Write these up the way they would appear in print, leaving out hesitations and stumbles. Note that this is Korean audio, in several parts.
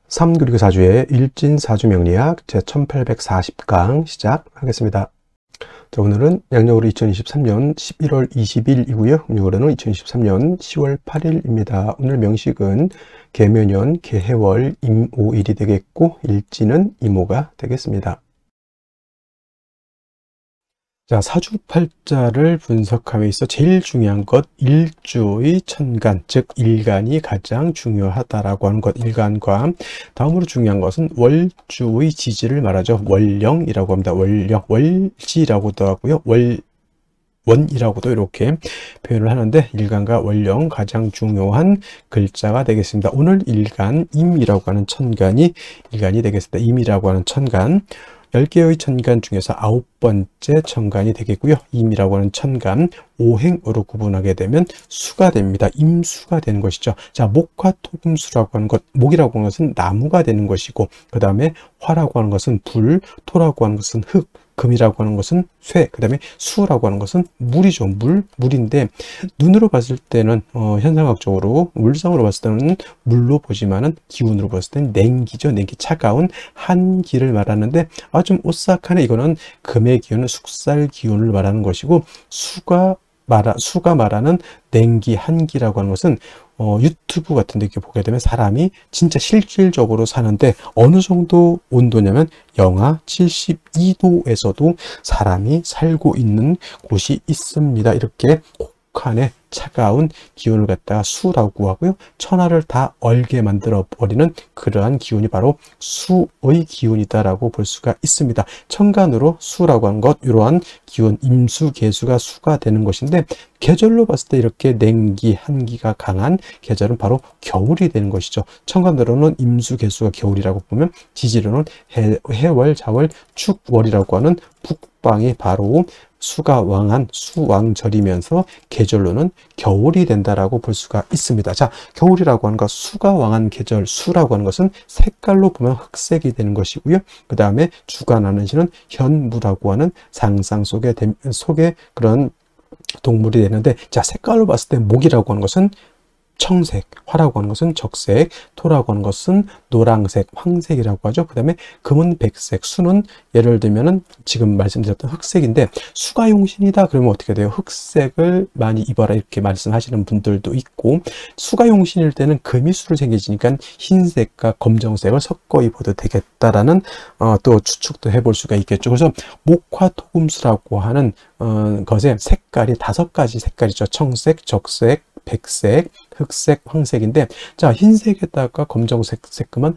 3그리고 4주의 일진사주명리학 제1840강 시작하겠습니다. 자, 오늘은 양력으로 2023년 11월 20일이고요. 음력으로는 2023년 10월 8일입니다. 오늘 명식은 계묘년 계해월 임오일이 되겠고 일진은 임오가 되겠습니다. 자, 사주팔자를 분석함에 있어 제일 중요한 것 일주의 천간, 즉 일간이 가장 중요하다라고 하는 것. 일간과 다음으로 중요한 것은 월주의 지지를 말하죠. 월령이라고 합니다. 월령, 월지라고도 하고요. 원이라고도 이렇게 표현을 하는데 일간과 월령 가장 중요한 글자가 되겠습니다. 오늘 일간 임이라고 하는 천간이 일간이 되겠습니다. 임이라고 하는 천간 10개의 천간 중에서 9번째 천간이 되겠고요. 임이라고 하는 천간 5행으로 구분하게 되면 수가 됩니다. 임수가 되는 것이죠. 자, 목화 토금수라고 하는 것, 목이라고 하는 것은 나무가 되는 것이고, 그 다음에 화라고 하는 것은 불, 토라고 하는 것은 흙, 금이라고 하는 것은 쇠, 그 다음에 수라고 하는 것은 물이죠. 물인데 눈으로 봤을 때는 현상학적으로 물상으로 봤을 때는 물로 보지만은 기운으로 봤을 때는 냉기죠. 냉기, 차가운 한기를 말하는데 좀 오싹하네. 이거는 금의 기운은 숙살 기운을 말하는 것이고 수가 말하는 냉기, 한기라고 하는 것은 유튜브 같은 데 이렇게 보게 되면 사람이 진짜 실질적으로 사는데 어느 정도 온도냐면 영하 72도에서도 사람이 살고 있는 곳이 있습니다. 이렇게 혹한의 차가운 기운을 갖다가 수라고 하고요. 천하를 다 얼게 만들어 버리는 그러한 기운이 바로 수의 기운이다라고 볼 수가 있습니다. 천간으로 수라고 하는 것, 이러한 기운, 임수, 계수가 수가 되는 것인데 계절로 봤을 때 이렇게 냉기, 한기가 강한 계절은 바로 겨울이 되는 것이죠. 천간으로는 임수, 계수가 겨울이라고 보면 지지로는 해월, 자월, 축월이라고 하는 북방이 바로 수가 왕한 수왕절이면서 계절로는 겨울이 된다라고 볼 수가 있습니다. 자, 겨울이라고 하는 것, 수가 왕한 계절, 수라고 하는 것은 색깔로 보면 흑색이 되는 것이고요. 그 다음에 주관하는 시는 현무라고 하는 상상 속에 그런 동물이 되는데, 자, 색깔로 봤을 때 목이라고 하는 것은 청색, 화라고 하는 것은 적색, 토라고 하는 것은 노랑색, 황색이라고 하죠. 그 다음에 금은 백색, 수는 예를 들면은 지금 말씀드렸던 흑색인데 수가 용신이다 그러면 어떻게 돼요? 흑색을 많이 입어라 이렇게 말씀하시는 분들도 있고, 수가 용신일 때는 금이 수를 생기지니까 흰색과 검정색을 섞어 입어도 되겠다라는 또 추측도 해볼 수가 있겠죠. 그래서 목화토금수라고 하는 것의 색깔이 5가지 색깔이죠. 청색, 적색, 백색, 흑색, 황색인데, 자, 흰색에다가 검정색 색금은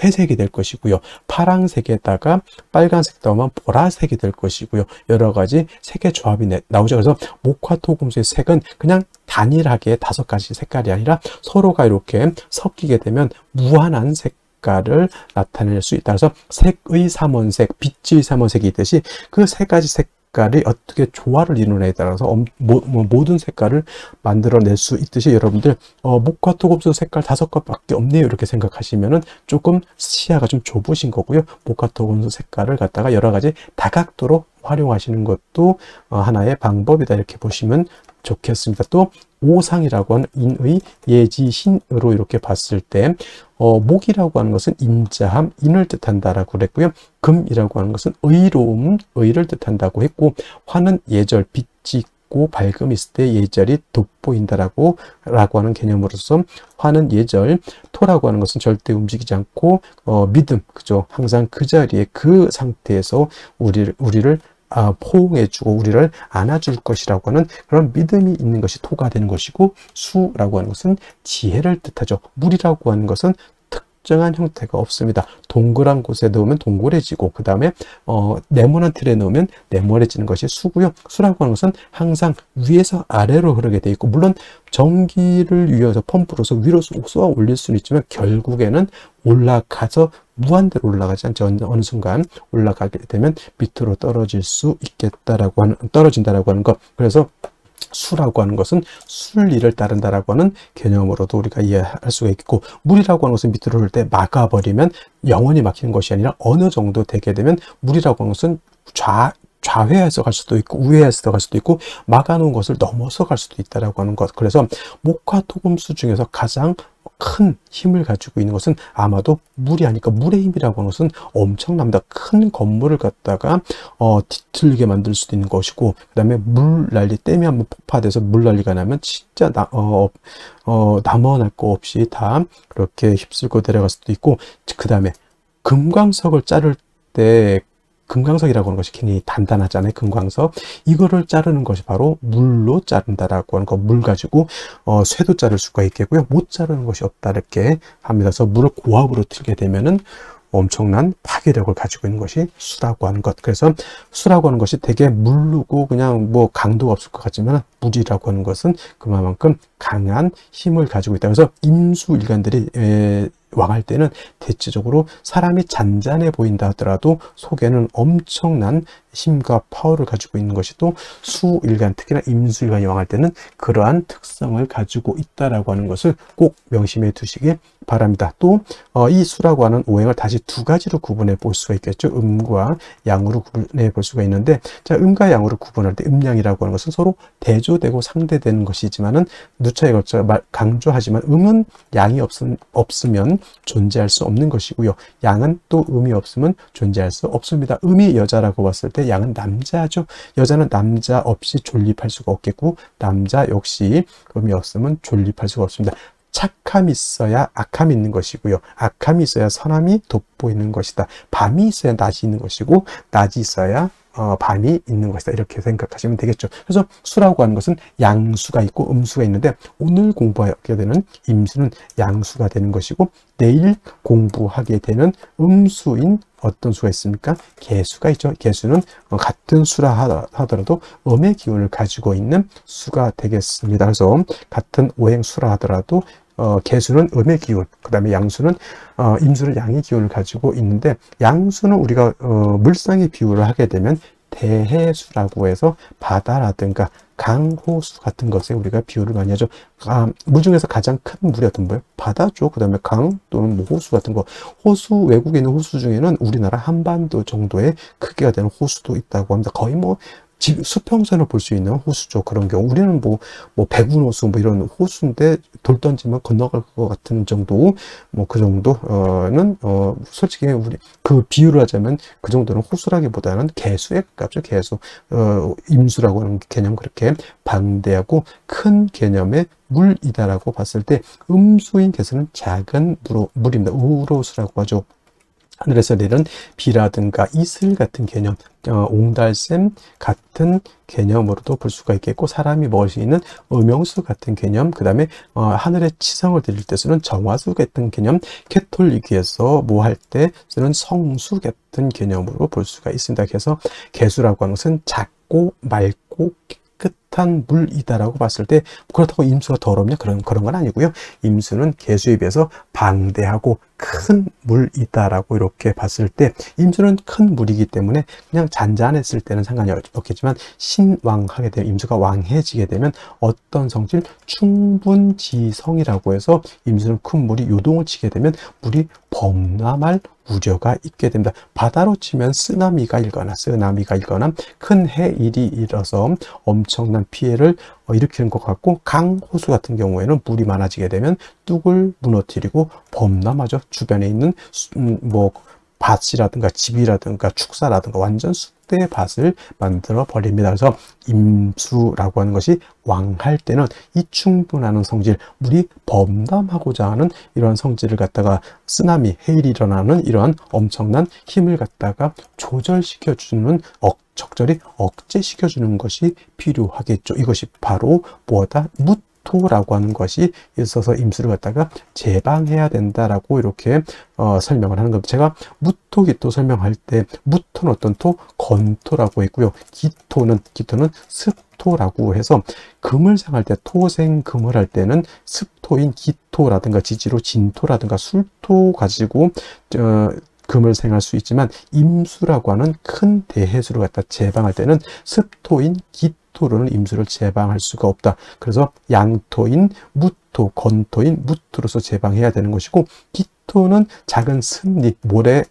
회색이 될 것이고요. 파랑색에다가 빨간색 더하면 보라색이 될 것이고요. 여러 가지 색의 조합이 나오죠. 그래서 목화토금수의 색은 그냥 단일하게 5가지 색깔이 아니라 서로가 이렇게 섞이게 되면 무한한 색깔을 나타낼 수 있다. 그래서 색의 삼원색, 빛의 삼원색이 있듯이 그 3가지 색깔이 어떻게 조화를 이루느냐에 따라서 모든 색깔을 만들어낼 수 있듯이 여러분들 목화토금수 색깔 5것밖에 없네요 이렇게 생각하시면은 조금 시야가 좀 좁으신 거고요. 목화토금수 색깔을 갖다가 여러 가지 다각도로 활용하시는 것도 하나의 방법이다 이렇게 보시면 좋겠습니다. 또 오상이라고 하는 인의 예지신으로 이렇게 봤을 때 목이라고 하는 것은 인자함, 인을 뜻한다라고 그랬고요. 금이라고 하는 것은 의로움, 의를 뜻한다고 했고, 화는 예절, 빛이 있고 밝음이 있을 때 예절이 돋보인다라고 하는 개념으로서 화는 예절, 토라고 하는 것은 절대 움직이지 않고 믿음, 그죠? 항상 그 자리에 그 상태에서 우리를 포옹해주고 우리를 안아줄 것이라고 하는 그런 믿음이 있는 것이 토가 되는 것이고, 수라고 하는 것은 지혜를 뜻하죠. 물이라고 하는 것은 특정한 형태가 없습니다. 동그란 곳에 넣으면 동그래지고, 그 다음에 네모난 틀에 넣으면 네모래지는 것이 수고요. 수라고 하는 것은 항상 위에서 아래로 흐르게 되어 있고, 물론 전기를 위해서 펌프로서 위로 쏘아 올릴 수는 있지만 결국에는 올라가서 무한대로 올라가지 않죠. 어느 순간 올라가게 되면 밑으로 떨어진다라고 하는 것. 그래서 수라고 하는 것은 순리를 따른다라고 하는 개념으로도 우리가 이해할 수가 있고, 물이라고 하는 것은 밑으로 흐를 때 막아버리면 영원히 막히는 것이 아니라 어느 정도 되게 되면 물이라고 하는 것은 좌회해서 갈 수도 있고 우회해서 갈 수도 있고 막아놓은 것을 넘어서 갈 수도 있다라고 하는 것. 그래서 목화토금수 중에서 가장 큰 힘을 가지고 있는 것은 아마도 물이 아닐까. 물의 힘이라고 하는 것은 엄청납니다. 큰 건물을 갖다가 뒤틀리게 만들 수도 있는 것이고, 그 다음에 물난리, 댐이 한번 폭파돼서 물난리가 나면 진짜 남어날 거 없이 다 그렇게 휩쓸고 내려갈 수도 있고, 그 다음에 금광석을 자를 때 금광석이라고 하는 것이 굉장히 단단하잖아요. 금광석. 이거를 자르는 것이 바로 물로 자른다라고 하는 거. 물 가지고 쇠도 자를 수가 있겠고요. 못 자르는 것이 없다 이렇게 합니다. 그래서 물을 고압으로 틀게 되면은 엄청난 파괴력을 가지고 있는 것이 수라고 하는 것. 그래서 수라고 하는 것이 되게 물르고 그냥 뭐 강도가 없을 것 같지만 물이라고 하는 것은 그만큼 강한 힘을 가지고 있다. 그래서 임수일간들이 왕할 때는 대체적으로 사람이 잔잔해 보인다 하더라도 속에는 엄청난 힘과 파워를 가지고 있는 것이 또 수일간, 특히나 임수일간이 왕할 때는 그러한 특성을 가지고 있다라고 하는 것을 꼭 명심해 두시기 바랍니다. 또 이 수라고 하는 오행을 다시 두 가지로 구분해 볼 수가 있겠죠. 음과 양으로 구분해 볼 수가 있는데, 자, 음과 양으로 구분할 때 음양이라고 하는 것은 서로 대조되고 상대되는 것이지만은 누차에 걸쳐 강조하지만 음은 양이 없으면 존재할 수 없는 것이고요. 양은 또 음이 없으면 존재할 수 없습니다. 음이 여자라고 봤을 때 양은 남자죠. 여자는 남자 없이 존립할 수가 없겠고, 남자 역시 음이 없으면 존립할 수가 없습니다. 착함이 있어야 악함이 있는 것이고요. 악함이 있어야 선함이 돋보이는 것이다. 밤이 있어야 낮이 있는 것이고, 낮이 있어야 밤이 있는 것이다. 이렇게 생각하시면 되겠죠. 그래서 수라고 하는 것은 양수가 있고 음수가 있는데, 오늘 공부하게 되는 임수는 양수가 되는 것이고, 내일 공부하게 되는 음수인 어떤 수가 있습니까? 개수가 있죠. 개수는 같은 수라 하더라도 음의 기운을 가지고 있는 수가 되겠습니다. 그래서 같은 오행수라 하더라도 개수는 음의 기운, 그 다음에 양수는 임수는 양의 기운을 가지고 있는데, 양수는 우리가 물상의 비유를 하게 되면 대해수라고 해서 바다라든가 강호수 같은 것에 우리가 비유를 많이 하죠. 물 중에서 가장 큰 물이 어떤 거예요? 바다죠. 그 다음에 강 또는 뭐 호수 같은 거. 호수, 외국에 있는 호수 중에는 우리나라 한반도 정도의 크기가 되는 호수도 있다고 합니다. 거의 뭐 수평선을 볼 수 있는 호수죠. 그런 경우 우리는 뭐 백운호수 뭐 이런 호수인데 돌 던지면 건너갈 것 같은 정도, 뭐 그 정도는 솔직히 우리 그 비유를 하자면 그 정도는 호수라기보다는 개수에 가깝죠. 개수. 임수라고 하는 개념, 그렇게 방대하고 큰 개념의 물이다라고 봤을 때, 음수인 개수는 작은 물입니다. 우로수라고 하죠. 하늘에서 내리는 비라든가 이슬 같은 개념, 옹달샘 같은 개념으로도 볼 수가 있겠고, 사람이 먹을 수 있는 음용수 같은 개념, 그 다음에 하늘에 치성을 드릴 때 쓰는 정화수 같은 개념, 캐톨릭에서 뭐 할 때 쓰는 성수 같은 개념으로 볼 수가 있습니다. 그래서 개수라고 하는 것은 작고 맑고 깨끗한 물이다라고 봤을 때, 그렇다고 임수가 더럽냐? 그런 건 아니고요. 임수는 개수에 비해서 방대하고 큰 물이다라고 이렇게 봤을 때, 임수는 큰 물이기 때문에 그냥 잔잔했을 때는 상관이 없겠지만, 신왕하게 되면, 임수가 왕해지게 되면 어떤 성질? 충분지성이라고 해서 임수는 큰 물이 요동을 치게 되면 물이 범람할 우려가 있게 됩니다. 바다로 치면 쓰나미가 일거나 큰 해일이 일어서 엄청난 피해를 일으키는 것 같고, 강, 호수 같은 경우에는 물이 많아지게 되면 뚝을 무너뜨리고 범람하죠. 주변에 있는 뭐 밭이라든가 집이라든가 축사라든가 완전 쑥대의 밭을 만들어 버립니다. 그래서 임수라고 하는 것이 왕할 때는 이 충분한 성질, 물이 범람하고자 하는 이러한 성질을 갖다가 쓰나미, 해일이 일어나는 이러한 엄청난 힘을 갖다가 조절시켜주는, 적절히 억제시켜주는 것이 필요하겠죠. 이것이 바로 뭐다? 무토라고 하는 것이 있어서 임수를 갖다가 제방해야 된다라고 이렇게 설명을 하는 겁니다. 제가 무토, 기토 설명할 때 무토는 어떤 토? 건토라고 했고요. 기토는 습토라고 해서 금을 생할 때, 토생 금을 할 때는 습토인 기토라든가 지지로 진토라든가 술토 가지고 금을 생할 수 있지만, 임수라고 하는 큰 대해수를 갖다 제방할 때는 습토인 기토로는 임수를 제방할 수가 없다. 그래서 양토인 무토, 건토인 무토로서 제방해야 되는 것이고, 기토는 작은 습립, 물에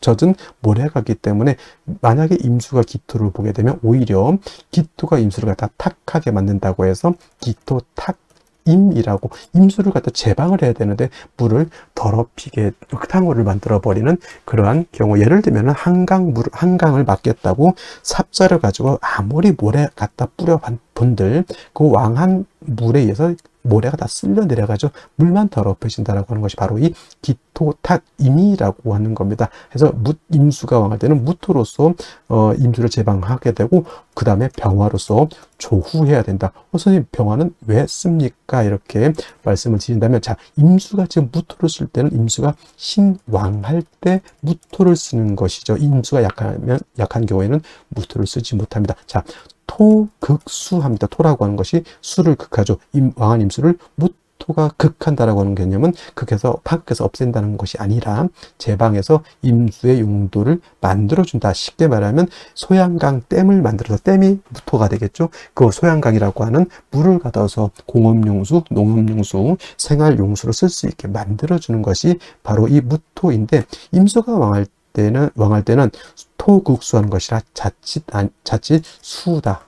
젖은 모래가기 때문에 만약에 임수가 기토를 보게 되면 오히려 기토가 임수를 갖다 탁하게 만든다고 해서 기토 탁 임이라고 임수를 갖다 제방을 해야 되는데 물을 더럽히게 흙탕물을 만들어 버리는 그러한 경우, 예를 들면 한강을 막겠다고 삽자를 가지고 아무리 모래 갖다 뿌려 본들 그 왕한 물에 의해서 모래가 다 쓸려 내려가죠. 물만 더럽혀진다라고 하는 것이 바로 이 기토탁임이라고 하는 겁니다. 그래서 임수가 왕할 때는 무토로서 임수를 제방하게 되고 그 다음에 병화로서 조후해야 된다. 선생님, 병화는 왜 씁니까? 이렇게 말씀을 드린다면, 자, 임수가 지금 무토를 쓸 때는 임수가 신왕할 때 무토를 쓰는 것이죠. 임수가 약한 경우에는 무토를 쓰지 못합니다. 자, 토극수합니다. 토라고 하는 것이 수를 극하죠. 왕한 임수를 무토가 극한다라고 하는 개념은 파극해서 없앤다는 것이 아니라 제방해서 임수의 용도를 만들어준다. 쉽게 말하면 소양강 댐을 만들어서 댐이 무토가 되겠죠. 그 소양강이라고 하는 물을 가둬서 공업용수, 농업용수, 생활용수로 쓸 수 있게 만들어주는 것이 바로 이 무토인데, 임수가 왕할 때는 토극수하는 것이라 자칫 수다.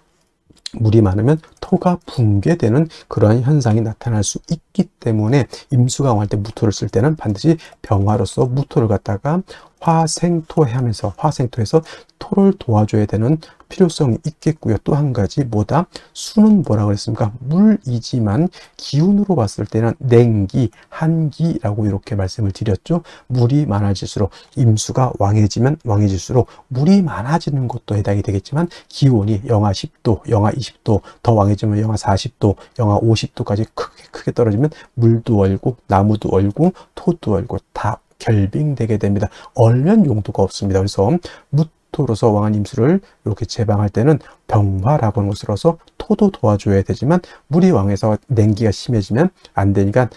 물이 많으면 토가 붕괴되는 그러한 현상이 나타날 수 있기 때문에 임수가 왕할 때 무토를 쓸 때는 반드시 병화로서 무토를 갖다가 화생토하면서 화생토에서 토를 도와줘야 되는 필요성이 있겠고요. 또 한 가지 뭐다? 수는 뭐라고 했습니까? 물이지만 기운으로 봤을 때는 냉기, 한기라고 이렇게 말씀을 드렸죠. 물이 많아질수록 임수가 왕해지면 왕해질수록 물이 많아지는 것도 해당이 되겠지만 기온이 영하 10도, 영하 20도, 더 왕해지면 영하 40도, 영하 50도까지 크게 떨어지면 물도 얼고 나무도 얼고 토도 얼고 다 결빙되게 됩니다. 얼면 용도가 없습니다. 그래서 무토로서 왕한 임수를 이렇게 제방할 때는 병화라고 하는 것으로서 토도 도와줘야 되지만 물이 왕해서 냉기가 심해지면 안 되니까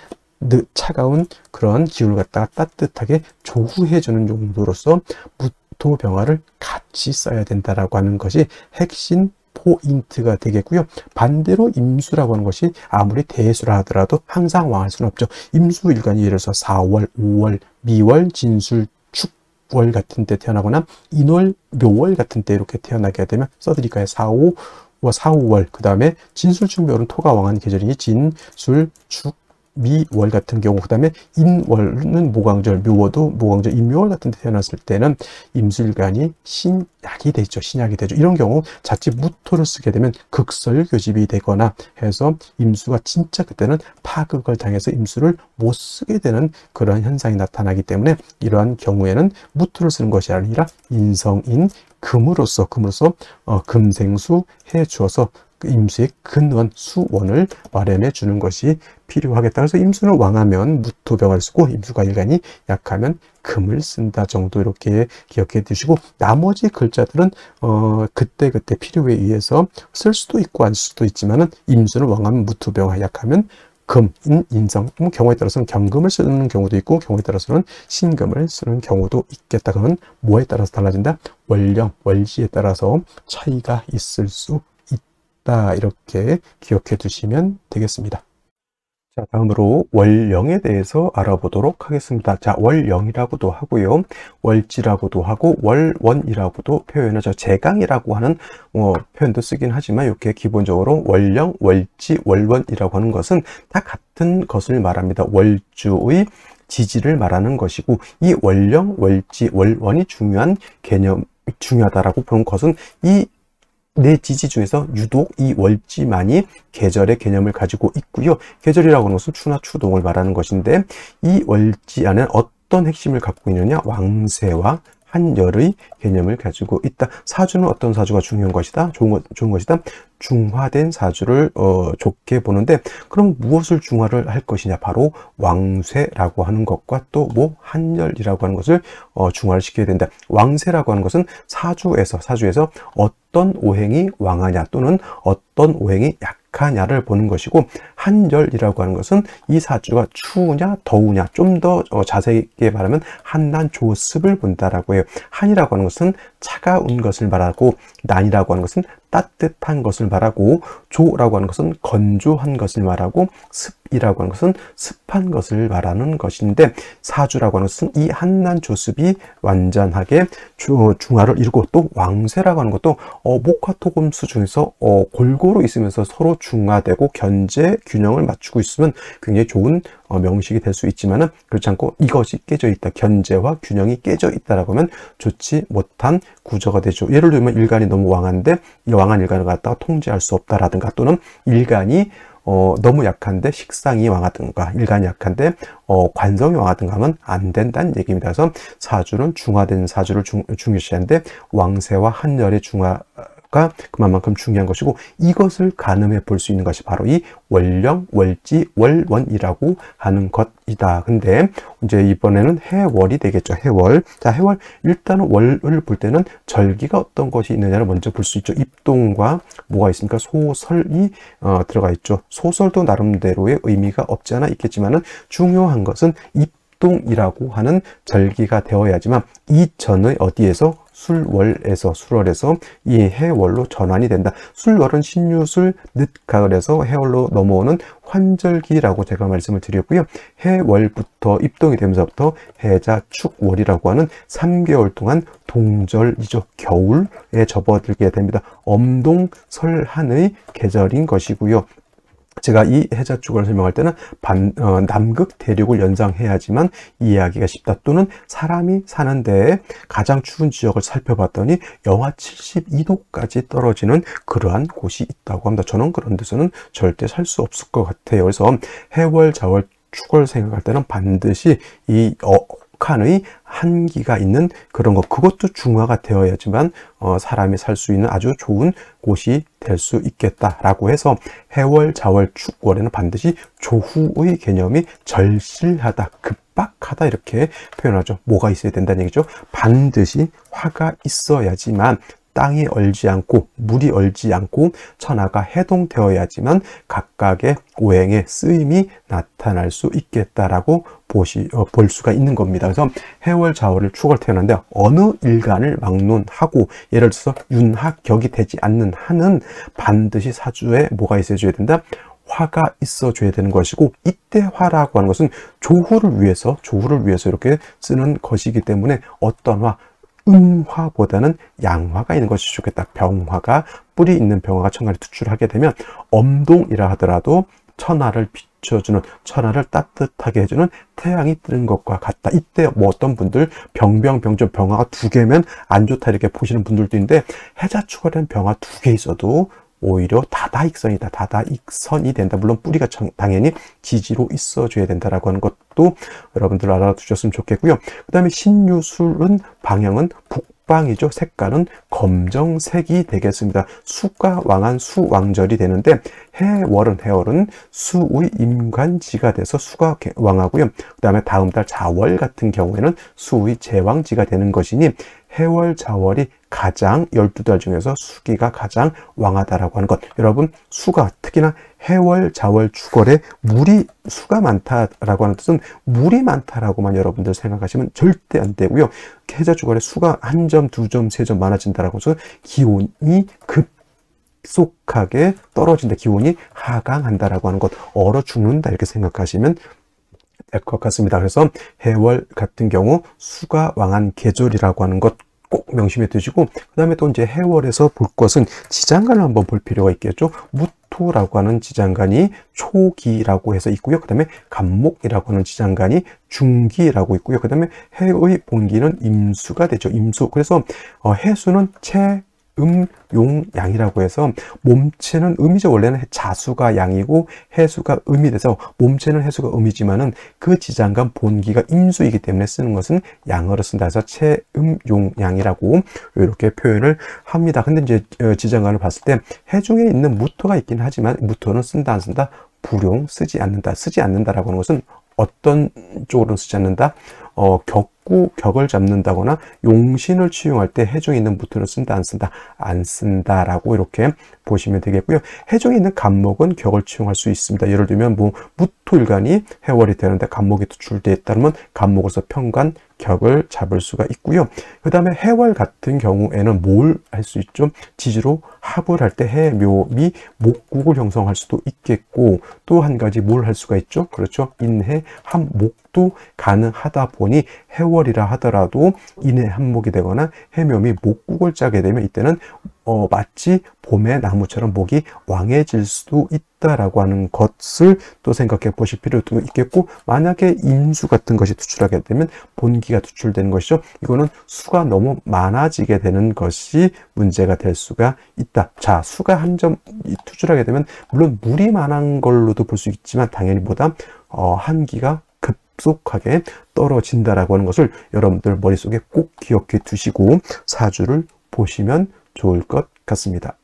차가운 그런 기운을 갖다가 따뜻하게 조후해주는 용도로서 무토 병화를 같이 써야 된다라고 하는 것이 핵심 포인트가 되겠고요. 반대로 임수라고 하는 것이 아무리 대수라 하더라도 항상 왕할 수는 없죠. 임수일간이 예를 들어서 4월, 5월, 미월, 진술, 축월 같은 때 태어나거나 인월, 묘월 같은 때 이렇게 태어나게 되면 써드릴까요? 4, 5월, 그 다음에 진술, 축, 묘월은 토가 왕한 계절이니 진술, 축, 미월 같은 경우, 그 다음에 인월은 모광절, 묘월도 모광절, 인묘월 같은 데 태어났을 때는 임술간이 신약이 되죠. 신약이 되죠. 이런 경우 자칫 무토를 쓰게 되면 극설교집이 되거나 해서 임수가 진짜 그때는 파극을 당해서 임수를 못 쓰게 되는 그런 현상이 나타나기 때문에 이러한 경우에는 무토를 쓰는 것이 아니라 인성인 금으로서 금생수 해 주어서 임수의 근원, 수원을 마련해 주는 것이 필요하겠다. 그래서 임수는 왕하면 무토병을 쓰고 임수가 일간이 약하면 금을 쓴다 정도 이렇게 기억해 두시고, 나머지 글자들은 그때그때 필요에 의해서 쓸 수도 있고 안 쓸 수도 있지만은 임수는 왕하면 무토병, 약하면 금, 인성, 경우에 따라서는 경금을 쓰는 경우도 있고 경우에 따라서는 신금을 쓰는 경우도 있겠다. 그건 뭐에 따라서 달라진다? 월령, 월지에 따라서 차이가 있을 수 있다. 이렇게 기억해 두시면 되겠습니다. 자, 다음으로 월령에 대해서 알아보도록 하겠습니다. 자, 월령이라고도 하고요, 월지라고도 하고 월원이라고도 표현하죠. 제강이라고 하는 표현도 쓰긴 하지만 이렇게 기본적으로 월령, 월지, 월원이라고 하는 것은 다 같은 것을 말합니다. 월주의 지지를 말하는 것이고, 이 월령, 월지, 월원이 중요하다라고 보는 것은 이 네 지지 중에서 유독 이 월지만이 계절의 개념을 가지고 있고요. 계절이라고 하는 것은 추나 추동을 말하는 것인데, 이 월지 안에 어떤 핵심을 갖고 있느냐? 왕세와 한열의 개념을 가지고 있다. 사주는 어떤 사주가 중요한 것이다? 좋은 것이다. 중화된 사주를 좋게 보는데, 그럼 무엇을 중화를 할 것이냐? 바로 왕쇠라고 하는 것과 또 한열이라고 하는 것을 중화를 시켜야 된다. 왕쇠라고 하는 것은 사주에서 어떤 오행이 왕하냐 또는 어떤 오행이 약하냐를 보는 것이고, 한열이라고 하는 것은 이 사주가 추우냐 더우냐, 좀 더 자세하게 말하면 한난 조습을 본다라고 해요. 한이라고 하는 것은 차가운 것을 말하고, 난이라고 하는 것은 따뜻한 것을 말하고, 조라고 하는 것은 건조한 것을 말하고, 습이라고 하는 것은 습한 것을 말하는 것인데, 사주라고 하는 것은 이 한난 조습이 완전하게 중화를 이루고, 또 왕쇠라고 하는 것도 목화토금수 중에서 골고루 있으면서 서로 중화되고 견제 균형을 맞추고 있으면 굉장히 좋은 명식이 될 수 있지만은, 그렇지 않고 이것이 깨져 있다, 견제와 균형이 깨져 있다라고 하면 좋지 못한 구조가 되죠. 예를 들면 일간이 너무 왕한데 이 왕한 일간을 갖다가 통제할 수 없다라든가, 또는 일간이 너무 약한데 식상이 왕하든가, 일간이 약한데 관성이 왕하든가 하면 안 된다는 얘기입니다. 그래서 사주는 중화된 사주를 중요시하는데, 왕세와 한열의 중화가 그만큼 중요한 것이고, 이것을 가늠해 볼 수 있는 것이 바로 이 월령, 월지, 월원이라고 하는 것이다. 근데 이제 이번에는 해월이 되겠죠. 해월. 자, 해월, 일단은 월을 볼 때는 절기가 어떤 것이 있느냐를 먼저 볼 수 있죠. 입동과 뭐가 있습니까? 소설이 들어가 있죠. 소설도 나름대로의 의미가 없지 않아 있겠지만은, 중요한 것은 입동이라고 하는 절기가 되어야지만 이전의 어디에서, 술월에서 이 해월로 전환이 된다. 술월은 신유술, 늦가을에서 해월로 넘어오는 환절기라고 제가 말씀을 드렸고요. 해월부터 입동이 되면서부터 해자, 축, 월이라고 하는 3개월 동안 동절이죠. 겨울에 접어들게 됩니다. 엄동설한의 계절인 것이고요. 제가 이 해자축을 설명할 때는 남극 대륙을 연상해야지만 이해하기가 쉽다, 또는 사람이 사는 데에 가장 추운 지역을 살펴봤더니 영하 72도까지 떨어지는 그러한 곳이 있다고 합니다. 저는 그런 데서는 절대 살 수 없을 것 같아요. 그래서 해월, 자월, 축을 생각할 때는 반드시 이 극한의 한기가 있는 그런 것, 그것도 중화가 되어야지만 사람이 살 수 있는 아주 좋은 곳이 될 수 있겠다라고 해서, 해월, 자월, 축월에는 반드시 조후의 개념이 절실하다, 급박하다 이렇게 표현하죠. 뭐가 있어야 된다는 얘기죠. 반드시 화가 있어야지만, 땅이 얼지 않고 물이 얼지 않고 천하가 해동되어야지만 각각의 오행의 쓰임이 나타날 수 있겠다라고 볼 수가 있는 겁니다. 그래서 해월, 자월을 축을 태어났는데 어느 일간을 막론하고, 예를 들어서 윤학격이 되지 않는 한은 반드시 사주에 뭐가 있어줘야 된다? 화가 있어줘야 되는 것이고, 이때 화라고 하는 것은 조후를 위해서 이렇게 쓰는 것이기 때문에, 어떤 화, 음화보다는 양화가 있는 것이 좋겠다. 병화가, 뿌리 있는 병화가 천간에 투출하게 되면 엄동이라 하더라도 천하를 비춰주는, 천하를 따뜻하게 해주는 태양이 뜨는 것과 같다. 이때 뭐 어떤 분들 병정 병화가 2개면 안 좋다 이렇게 보시는 분들도 있는데, 해자축에 대한 병화 2개 있어도 오히려 다다익선이다. 다다익선이 된다. 물론 뿌리가 당연히 지지로 있어줘야 된다라고 하는 것도 여러분들 알아두셨으면 좋겠고요. 그 다음에 신유술은 방향은 북방이죠. 색깔은 검정색이 되겠습니다. 수가 왕한 수왕절이 되는데, 해월은 수의 임관지가 돼서 수가 왕하고요. 그 다음에 다음 달 자월 같은 경우에는 수의 제왕지가 되는 것이니, 해월, 자월이 가장 12달 중에서 수기가 가장 왕하다라고 하는 것. 여러분, 수가, 특히나 해월, 자월, 축월에 수가 많다라고 하는 뜻은 물이 많다라고만 여러분들 생각하시면 절대 안 되고요. 해자, 축월에 수가 1점, 2점, 3점 많아진다라고 해서 기온이 급속하게 떨어진다, 기온이 하강한다라고 하는 것, 얼어 죽는다 이렇게 생각하시면 될 것 같습니다. 그래서 해월 같은 경우 수가 왕한 계절이라고 하는 것 꼭 명심해 두시고, 그 다음에 또 이제 해월에서 볼 것은 지장간을 한번 볼 필요가 있겠죠. 무토라고 하는 지장간이 초기라고 해서 있고요. 그 다음에 간목이라고 하는 지장간이 중기라고 있고요. 그 다음에 해의 본기는 임수가 되죠. 임수. 그래서 해수는 용, 양이라고 해서, 몸체는 음이죠. 원래는 자수가 양이고 해수가 음이 돼서 몸체는 해수가 음이지만은 그 지장간 본기가 임수이기 때문에 쓰는 것은 양어로 쓴다 해서 용, 양이라고 이렇게 표현을 합니다. 근데 이제 지장간을 봤을 때 해중에 있는 무토가 있긴 하지만, 무토는 쓴다 안 쓴다? 불용, 쓰지 않는다라고 하는 것은 어떤 쪽으로 쓰지 않는다? 격을 잡는다거나 용신을 취용할 때 해중에 있는 무토를 쓴다 안 쓴다? 안 쓴다라고 이렇게 보시면 되겠고요. 해중에 있는 간목은 격을 취용할 수 있습니다. 예를 들면 무토일간이 해월이 되는데 간목이 투출되어 있다면 간목으로서 편관, 격을 잡을 수가 있고요. 그 다음에 해월 같은 경우에는 뭘 할 수 있죠? 지지로 합을 할 때 해묘미 목국을 형성할 수도 있겠고, 또 한 가지 뭘 할 수가 있죠? 그렇죠. 인해 합목도 가능하다 보니 해월이라 하더라도 인해 합목이 되거나 해묘미 목국을 짜게 되면 이때는 마치 봄의 나무처럼 목이 왕해질 수도 있다라고 하는 것을 또 생각해 보실 필요도 있겠고, 만약에 임수 같은 것이 투출하게 되면 본기가 투출되는 것이죠. 이거는 수가 너무 많아지게 되는 것이 문제가 될 수가 있다. 자, 수가 한 점 투출하게 되면 물론 물이 많은 걸로도 볼 수 있지만 당연히 보다 한기가 급속하게 떨어진다라고 하는 것을 여러분들 머릿속에 꼭 기억해 두시고 사주를 보시면 좋을 것 같습니다.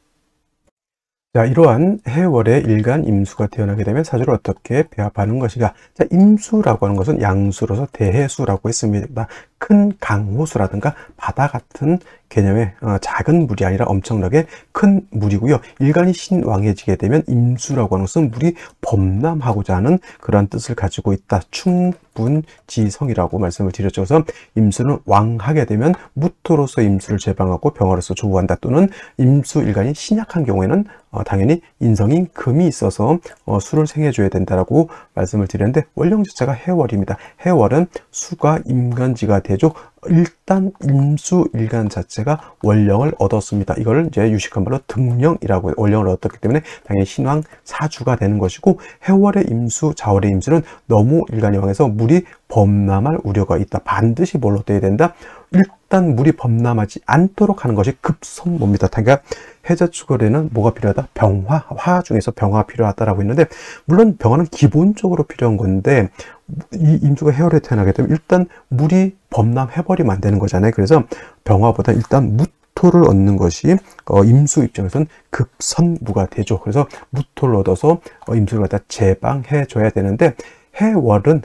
자, 이러한 해월의 일간 임수가 태어나게 되면 사주를 어떻게 배합하는 것인가? 자, 임수라고 하는 것은 양수로서 대해수라고 했습니다. 큰 강호수라든가 바다 같은 개념의 작은 물이 아니라 엄청나게 큰 물이고요. 일간이 신왕해지게 되면 임수라고 하는 것은 물이 범람하고자 하는 그런 뜻을 가지고 있다. 충분지성이라고 말씀을 드렸죠. 그래서 임수는 왕하게 되면 무토로서 임수를 제방하고 병화로서 조우한다. 또는 임수 일간이 신약한 경우에는 당연히 인성인 금이 있어서 수를 생해줘야 된다라고 말씀을 드렸는데, 원령지자가 해월입니다. 해월은 수가 임간지가 되죠. 일단 임수 일간 자체가 원령을 얻었습니다. 이걸 이제 유식한 말로 등령이라고 원령을 얻었기 때문에 당연히 신왕 사주가 되는 것이고, 해월의 임수, 자월의 임수는 너무 일간이 왕해서 물이 범람할 우려가 있다. 반드시 뭘로 돼야 된다? 일단 물이 범람하지 않도록 하는 것이 급선무입니다. 그러니까 해자축월에는 뭐가 필요하다? 병화, 화 중에서 병화 필요하다라고 했는데, 물론 병화는 기본적으로 필요한 건데 이 임수가 해월에 태어나게 되면 일단 물이 범람해버리면 안 되는 거잖아요. 그래서 병화보다 일단 무토를 얻는 것이 임수 입장에서는 급선무가 되죠. 그래서 무토를 얻어서 임수를 갖다 제방해 줘야 되는데, 해월은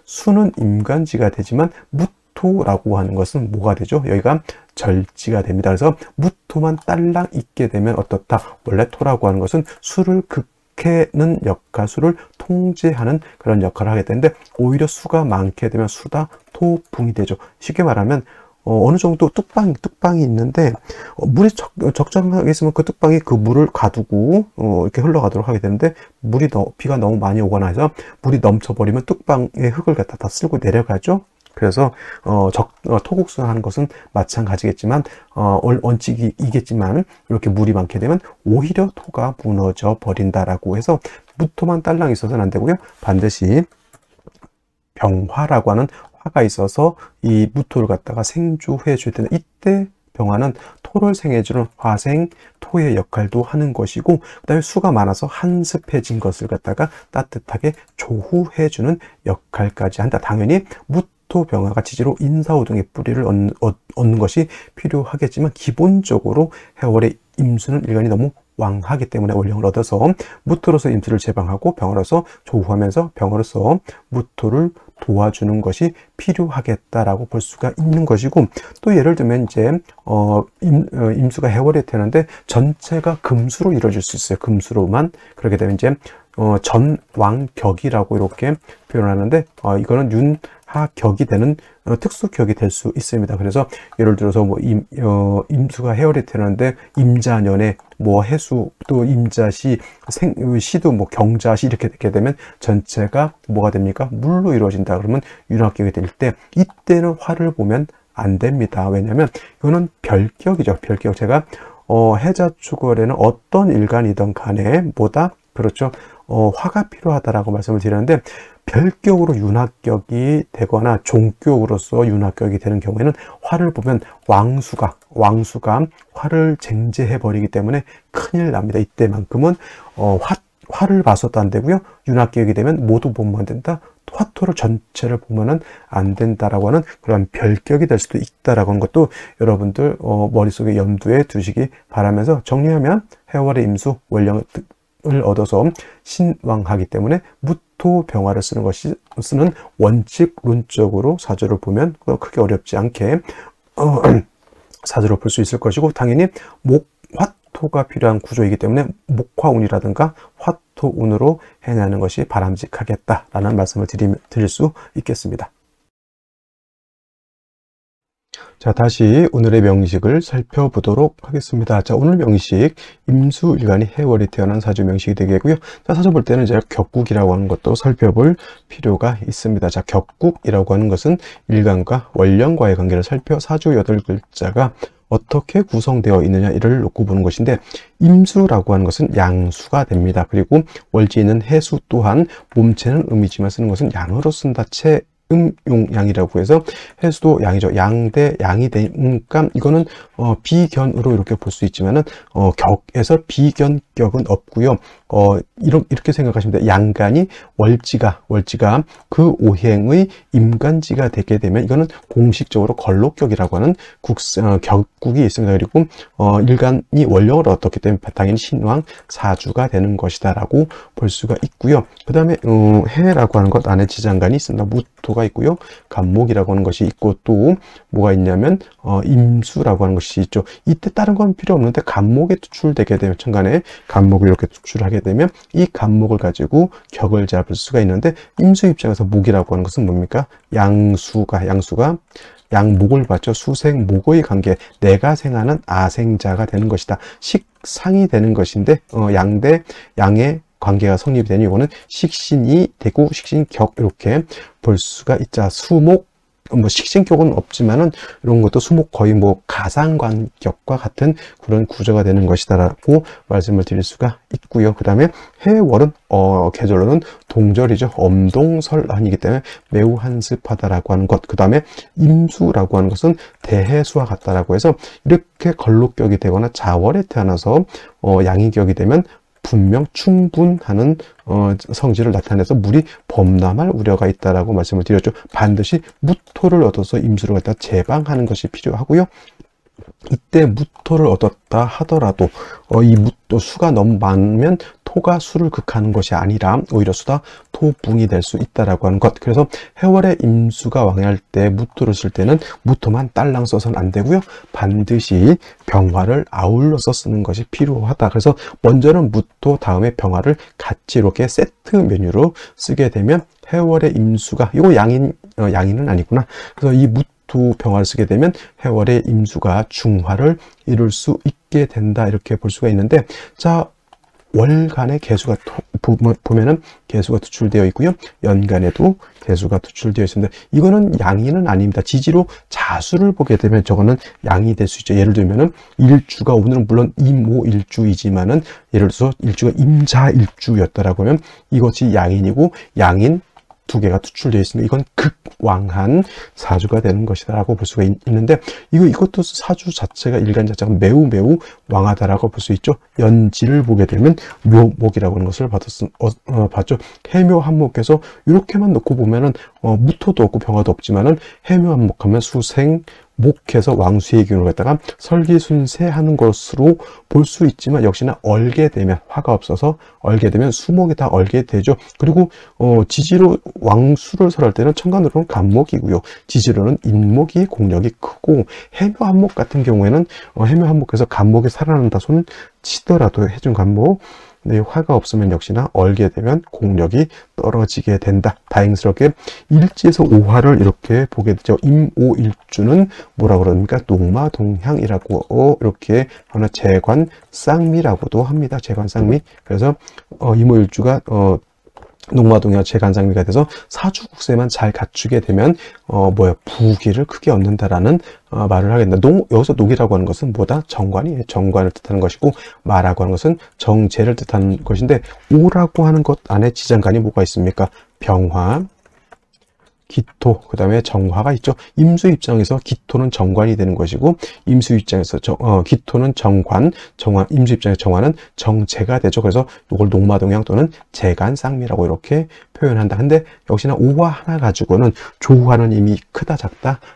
수는 임간지가 되지만 무토라고 하는 것은 뭐가 되죠? 여기가 절지가 됩니다. 그래서 무토만 딸랑 있게 되면 어떻다? 원래 토라고 하는 것은 수를 극해는 역할, 수를 통제하는 그런 역할을 하게 되는데, 오히려 수가 많게 되면 수다 토붕이 되죠. 쉽게 말하면 어느 정도 뚝방이 있는데 물이 적정하게 있으면 그 뚝방이 그 물을 가두고 이렇게 흘러가도록 하게 되는데, 비가 너무 많이 오거나 해서 물이 넘쳐버리면 뚝방의 흙을 갖다 다 쓸고 내려가죠. 그래서 토국수 하는 것은 마찬가지겠지만 원칙이겠지만 이렇게 물이 많게 되면 오히려 토가 무너져 버린다라고 해서 무토만 딸랑 있어서는 안 되고요. 반드시 병화라고 하는 화가 있어서 이 무토를 갖다가 생주해 줘야 되는, 이때 병화는 토를 생해주는 화생 토의 역할도 하는 것이고, 그 다음에 수가 많아서 한습해진 것을 갖다가 따뜻하게 조후해 주는 역할까지 한다. 당연히 무토 병화가 지지로 인사오등의 뿌리를 얻는 것이 필요하겠지만, 기본적으로 해월의 임수는 일간이 너무 왕하기 때문에 원령을 얻어서 무토로서 임수를 제방하고 병화로서 조후하면서 병화로서 무토를 도와주는 것이 필요하겠다라고 볼 수가 있는 것이고, 또 예를 들면 이제 임수가 해월에 태어나는데 전체가 금수로 이루어질 수 있어요. 금수로만. 그렇게 되면 이제 전왕격이라고 이렇게 표현하는데, 이거는 윤하격이 되는 특수격이 될 수 있습니다. 그래서 예를 들어서 뭐 임수가 해월에 태어나는데 임자년에 뭐 해수, 또 임자시, 시도 뭐 경자시 이렇게 되게 되면 전체가 뭐가 됩니까? 물로 이루어진다. 그러면 윤하격이 될 때, 이때는 화를 보면 안 됩니다. 왜냐하면 이거는 별격이죠. 별격. 제가 해자축월에는 어떤 일간이든 간에 뭐다? 그렇죠. 화가 필요하다라고 말씀을 드렸는데, 별격으로 윤합격이 되거나 종격으로서 윤합격이 되는 경우에는 화를 보면 왕수가 화를 쟁제해 버리기 때문에 큰일 납니다. 이때만큼은 화를 봐서도 안 되고요. 윤합격이 되면 모두 보면 안 된다. 화토를 전체를 보면은 안 된다라고 하는 그런 별격이 될 수도 있다라고 하는 것도 여러분들 머릿속에 염두에 두시기 바라면서, 정리하면 해월의 임수 원령을 얻어서 신왕하기 때문에 무토 병화를 쓰는 원칙론적으로 사주를 보면 크게 어렵지 않게 사주를 볼 수 있을 것이고, 당연히 화토가 필요한 구조이기 때문에 목화운이라든가 화토운으로 해내는 것이 바람직하겠다라는 말씀을 드릴 수 있겠습니다. 자, 다시 오늘의 명식을 살펴보도록 하겠습니다. 자, 오늘 명식, 임수일간이 해월이 태어난 사주 명식이 되겠고요. 자, 사주 볼 때는 제가 격국이라고 하는 것도 살펴볼 필요가 있습니다. 자, 격국이라고 하는 것은 일간과 월령과의 관계를 살펴 사주 8글자가 어떻게 구성되어 있느냐 이를 놓고 보는 것인데, 임수라고 하는 것은 양수가 됩니다. 그리고 월지는 해수 또한 몸체는 음이지만 쓰는 것은 양으로 쓴다. 음용양이라고 해서 해수도 양이죠. 양대 양이 되니까 이거는 비견으로 이렇게 볼 수 있지만은 격에서 비견격은 없고요. 이렇게 생각하시면 돼요. 양간이 월지가 그 오행의 임간지가 되게 되면 이거는 공식적으로 걸록격이라고 하는 격국이 있습니다. 그리고 일간이 월령을 얻었기 때문에 당연히 신왕 사주가 되는 것이다라고 볼 수가 있고요. 그 다음에 해라고 하는 것 안에 지장간이 있습니다. 무토가 있고요. 간목이라고 하는 것이 있고, 또 뭐가 있냐면 임수라고 하는 것이 있죠. 이때 다른 건 필요 없는데 간목에 투출되게 되면, 천간에 간목을 이렇게 투출하게 되면 이 간목을 가지고 격을 잡을 수가 있는데, 임수 입장에서 목이라고 하는 것은 뭡니까? 양수가 양목을 받죠. 수생 목의 관계, 내가 생하는 아생자가 되는 것이다. 식상이 되는 것인데 양대 양의 관계가 성립이 되니 이거는 식신이 되고 식신격 이렇게 볼 수가 있자. 수목 식신격은 없지만은 이런 것도 수목 거의 가상관격과 같은 그런 구조가 되는 것이다라고 말씀을 드릴 수가 있고요. 그 다음에 해월은 계절로는 동절이죠. 엄동설한이기 때문에 매우 한습하다라고 하는 것. 그 다음에 임수라고 하는 것은 대해수와 같다라고 해서 이렇게 걸록격이 되거나 자월에 태어나서 양이격이 되면 분명 충분하는 성질을 나타내서 물이 범람할 우려가 있다라고 말씀을 드렸죠. 반드시 무토를 얻어서 임수를 갖다 제방하는 것이 필요하고요. 이때 무토를 얻었다 하더라도 이 무토 수가 너무 많으면 토가 수를 극하는 것이 아니라 오히려 수다 토붕이 될 수 있다라고 하는 것. 그래서 해월에 임수가 왕해할 때 무토를 쓸 때는 무토만 딸랑 써서는 안 되고요. 반드시 병화를 아울러서 쓰는 것이 필요하다. 그래서 먼저는 무토, 다음에 병화를 같이 이렇게 세트 메뉴로 쓰게 되면 해월의 임수가, 이거 양인은 아니구나. 그래서 이 무토 병화를 쓰게 되면 해월의 임수가 중화를 이룰 수 있게 된다, 이렇게 볼 수가 있는데, 자, 월간에 개수가 보면은 개수가 투출되어 있고요. 연간에도 개수가 투출되어 있습니다. 이거는 양인은 아닙니다. 지지로 자수를 보게 되면 저거는 양이 될 수 있죠. 예를 들면은 일주가, 오늘은 물론 임오일주이지만은 예를 들어서 일주가 임자일주였다라고 하면 이것이 양인이고, 양인 두 개가 투출되어 있습니다. 이건 극왕한 사주가 되는 것이다라고 볼 수가 있는데, 이것도 사주 자체가, 일간 자체가 매우 왕하다라고 볼 수 있죠. 연지를 보게 되면 묘목이라고 하는 것을 봤죠. 해묘한목에서 이렇게만 놓고 보면은 무토도 없고 병화도 없지만은 해묘한목하면 수생 목해서 왕수의 기운을 갖다가 설기순세하는 것으로 볼 수 있지만, 역시나 얼게 되면, 화가 없어서 얼게 되면 수목이 다 얼게 되죠. 그리고 지지로 왕수를 설할 때는 천간으로는 간목이고요. 지지로는 인목이 공력이 크고, 해묘한목 같은 경우에는 해묘한목에서 간목이 살아난다 손 치더라도 해준 간목, 네, 화가 없으면 역시나 얼게 되면 공력이 떨어지게 된다. 다행스럽게 일지에서 오화를 이렇게 보게 되죠. 임오일주는 뭐라고 그럽니까? 농마동향이라고 이렇게 하나 재관쌍미라고도 합니다. 재관쌍미. 그래서 임오일주가 농마동향 재관쌍미가 돼서 사주국세만 잘 갖추게 되면 부귀를 크게 얻는다라는 말을 하겠다. 여기서 녹이라고 하는 것은 뭐다? 정관이에요. 정관을 뜻하는 것이고, 마라고 하는 것은 정제를 뜻하는 것인데, 오라고 하는 것 안에 지장간이 뭐가 있습니까? 병화, 기토, 그 다음에 정화가 있죠. 임수 입장에서 기토는 정관이 되는 것이고, 임수 입장에서 기토는 정관, 임수 입장에서 정화는 정제가 되죠. 그래서 이걸 농마동향 또는 재간쌍미라고 이렇게 표현한다. 근데 역시나 오화 하나 가지고는 조화는 이미 크다,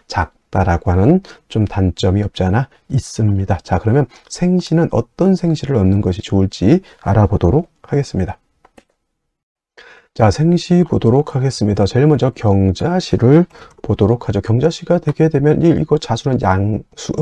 작다라고 하는 좀 단점이 없지 않아 있습니다. 자, 그러면 생시는 어떤 생시를 얻는 것이 좋을지 알아보도록 하겠습니다. 자, 생시 보도록 하겠습니다. 제일 먼저 경자시를 보도록 하죠. 경자시가 되게 되면 이거 자수는 양수,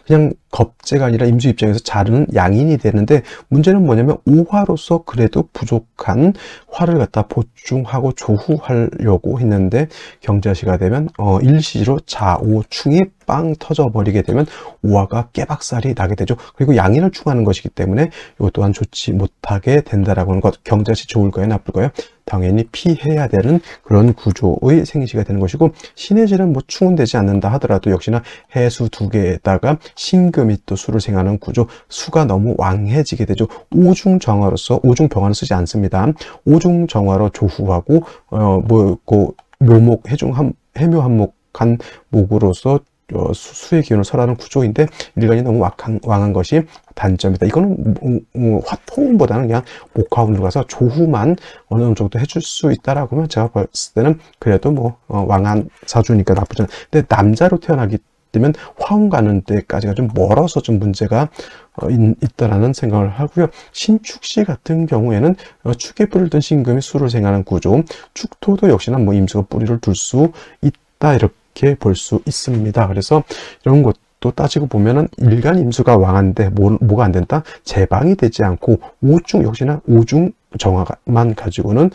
그냥 겁재가 아니라 임수 입장에서 자르는 양인이 되는데, 문제는 뭐냐면 오화로서 그래도 부족한 화를 갖다 보충하고 조후하려고 했는데 경자시가 되면 일시로 자오충이 빵 터져버리게 되면 오화가 깨박살이 나게 되죠. 그리고 양인을 충하는 것이기 때문에 이것 또한 좋지 못하게 된다라고 하는 것. 경자시 좋을까요, 나쁠까요? 당연히 피해야 되는 그런 구조의 생시가 되는 것이고, 신의 질은 뭐 충운되지 않는다 하더라도 역시나 해수 두 개에다가 신금이 또 수를 생하는 구조, 수가 너무 왕해지게 되죠. 오중정화로서, 오중병화는 쓰지 않습니다. 오중정화로 조후하고 묘목, 해묘한목한 목으로서 수의 기운을 설하는 구조인데, 일간이 너무 왕한 것이 단점이다. 이거는 화통보다는 그냥 목화운으로 가서 조후만 어느 정도 해줄 수 있다라고 하면 제가 봤을 때는 그래도 뭐 왕한 사주니까 나쁘지 않아요. 근데 남자로 태어나기 때문에 화운 가는 데까지가 좀 멀어서 좀 문제가 있다라는 생각을 하고요. 신축시 같은 경우에는 축에 뿌리를 든 신금이 수를 생하는 구조, 축토도 역시나 뭐 임수가 뿌리를 둘 수 있다, 이렇게 볼 수 있습니다. 그래서 이런 것도 따지고 보면은 일간 임수가 왕한데 뭐가 안 된다? 제방이 되지 않고 오중, 역시나 오중 정화만 가지고는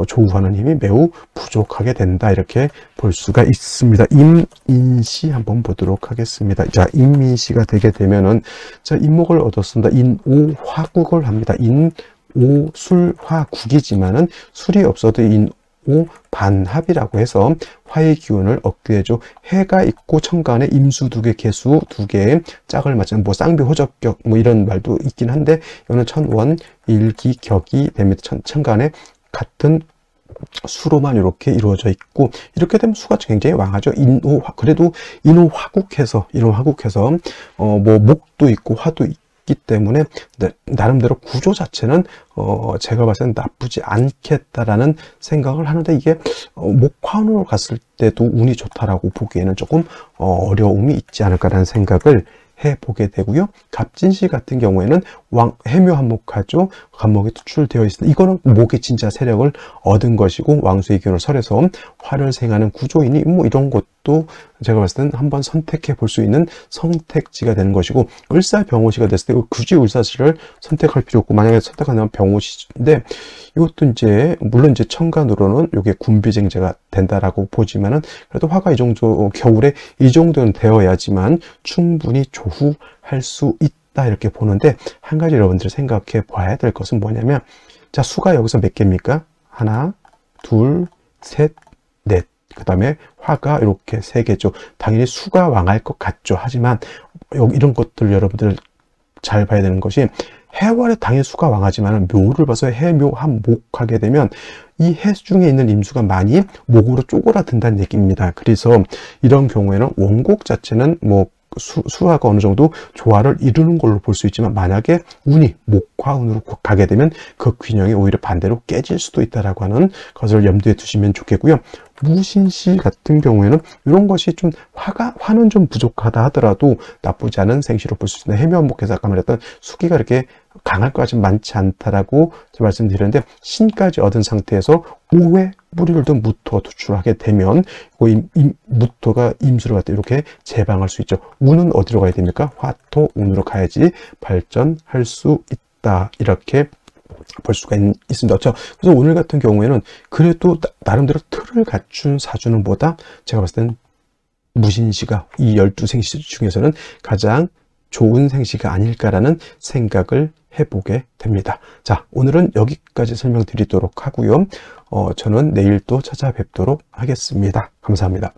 조우하는 힘이 매우 부족하게 된다, 이렇게 볼 수가 있습니다. 임인시 한번 보도록 하겠습니다. 자, 임인시가 되게 되면은, 자, 임목을 얻었습니다. 인오화국을 합니다. 인오술화국이지만은 술이 없어도 오 반합이라고 해서 화의 기운을 얻게 되죠. 해가 있고 천간에 임수 두 개, 개수 두 개의 짝을 맞추는 뭐 쌍비 호접격 뭐 이런 말도 있긴 한데, 이거는 천원 일기격이 됩니다. 천간에 같은 수로만 이렇게 이루어져 있고, 이렇게 되면 수가 굉장히 왕하죠. 그래도 인호화국해서 뭐 목도 있고 화도 있기 때문에 나름대로 구조 자체는 제가 봤을 때는 나쁘지 않겠다라는 생각을 하는데, 이게 목화운으로 갔을 때도 운이 좋다라고 보기에는 조금 어려움이 있지 않을까라는 생각을 해보게 되고요. 갑진시 같은 경우에는 해묘한목하죠. 간목이 투출되어 있습니다. 이거는 목이 진짜 세력을 얻은 것이고, 왕수의 기운을 설해서 화를 생하는 구조이니 뭐 이런 것도 제가 봤을 때는 한번 선택해 볼 수 있는 선택지가 되는 것이고, 을사병호시가 됐을 때 굳이 을사시를 선택할 필요 없고, 만약에 선택한다면 병호시인데, 이것도 이제 물론 이제 천간으로는 이게 군비쟁제가 된다라고 보지만은, 그래도 화가 이 정도, 겨울에 이 정도는 되어야지만 충분히 조후할 수 있다, 이렇게 보는데, 한 가지 여러분들이 생각해 봐야 될 것은 뭐냐면, 자, 수가 여기서 몇 개입니까? 하나, 둘, 셋, 넷. 그 다음에 화가 이렇게 세 개죠. 당연히 수가 왕할 것 같죠. 하지만 이런 것들 여러분들 잘 봐야 되는 것이, 해월에 당연히 수가 왕하지만 묘를 봐서 해묘한목하게 되면 이 해 중에 있는 임수가 많이 목으로 쪼그라든다는 얘기입니다. 그래서 이런 경우에는 원곡 자체는 뭐 수화가 어느 정도 조화를 이루는 걸로 볼 수 있지만, 만약에 운이 목화운으로 가게 되면 그 균형이 오히려 반대로 깨질 수도 있다라고 하는 것을 염두에 두시면 좋겠고요. 무신시 같은 경우에는 이런 것이 좀 화는 좀 부족하다 하더라도 나쁘지 않은 생시로 볼 수 있습니다. 해묘한목에서 아까 말했던 수기가 이렇게 강할 것까지 많지 않다라고 말씀드렸는데, 신까지 얻은 상태에서 5회 뿌리를 둔 무토가 투출하게 되면 무토가 임수를 갖다 이렇게 제방할 수 있죠. 운은 어디로 가야 됩니까? 화토 운으로 가야지 발전할 수 있다, 이렇게 볼 수가 있습니다. 그래서 오늘 같은 경우에는 그래도 나름대로 틀을 갖춘 사주는 보다 제가 봤을 때는 무신시가 이 12생시 중에서는 가장 좋은 생시가 아닐까라는 생각을 해보게 됩니다. 자, 오늘은 여기까지 설명드리도록 하고요. 저는 내일 또 찾아뵙도록 하겠습니다. 감사합니다.